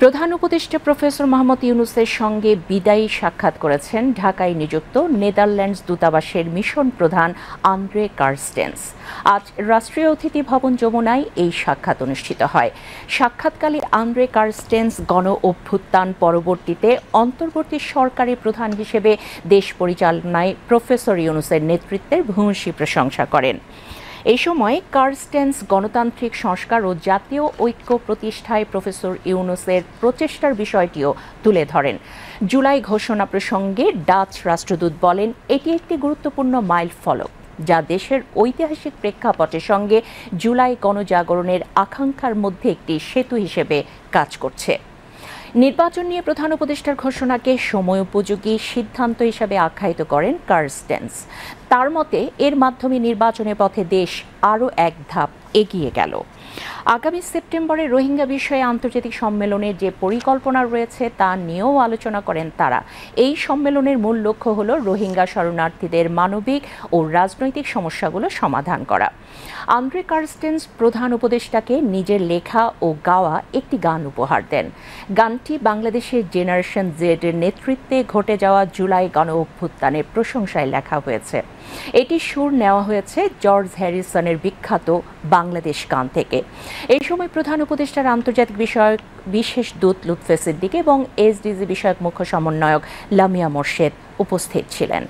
প্রধান উপদেষ্টা প্রফেসর মোহাম্মদ ইউনূসের সঙ্গে বিদায়ী সাক্ষাৎ করেছেন ঢাকায় নিযুক্ত নেদারল্যান্ডস দূতাবাসের মিশন প্রধান আন্দ্রে কার্স্টেন্স। আজ রাষ্ট্রীয় অতিথি ভবন যমুনায় এই সাক্ষাৎ অনুষ্ঠিত হয়। সাক্ষাৎকালে আন্দ্রে কার্স্টেন্স গণ অভ্যুত্থান পরবর্তীতে অন্তর্বর্তী সরকারের প্রধান হিসেবে দেশ পরিচালনায় প্রফেসর ইউনূসের নেতৃত্বের ভূয়সী প্রশংসা করেন। এই সময় কার্স্টেন্স গণতান্ত্রিক সংস্কার ও জাতীয় ঐক্য প্রতিষ্ঠায় প্রফেসর ইউনূসের প্রচেষ্টার বিষয়টিও তুলে ধরেন। জুলাই ঘোষণা প্রসঙ্গে ডাচ রাষ্ট্রদূত বলেন, এটি একটি গুরুত্বপূর্ণ মাইলফলক যা দেশের ঐতিহাসিক প্রেক্ষাপটের সঙ্গে জুলাই গণজাগরণের আকাঙ্ক্ষার মধ্যে একটি সেতু হিসেবে কাজ করছে। নির্বাচন নিয়ে প্রধান উপদেষ্টার ঘোষণাকে সময়োপযোগী সিদ্ধান্ত হিসেবে আখ্যায়িত করেন কার্স্টেন্স। তার মতে এর মাধ্যমে নির্বাচনের পথে দেশ আরও এক ধাপ এগিয়ে গেল। আগামী সেপ্টেম্বরে রোহিঙ্গা বিষয়ে আন্তর্জাতিক সম্মেলনের যে পরিকল্পনা রয়েছে তা নিয়েও আলোচনা করেন তারা। এই সম্মেলনের মূল লক্ষ্য হল রোহিঙ্গা শরণার্থীদের মানবিক ও রাজনৈতিক সমস্যাগুলো সমাধান করা। আন্দ্রে কার্স্টেন্স প্রধান উপদেষ্টাকে নিজের লেখা ও গাওয়া একটি গান উপহার দেন। গানটি বাংলাদেশের জেনারেশন জেড এর নেতৃত্বে ঘটে যাওয়া জুলাই গণ অভ্যুত্থানের প্রশংসায় লেখা হয়েছে। এটির সুর নেওয়া হয়েছে জর্জ হ্যারিসনের বিখ্যাত বাংলাদেশ গান থেকে। এই সময় প্রধান উপদেষ্টার আন্তর্জাতিক বিষয়ক বিশেষ দূত লুৎফে সিদ্দিকী এবং এসডিজি বিষয়ক মুখ্য সমন্বয়ক লামিয়া মোর্শেদ উপস্থিত ছিলেন।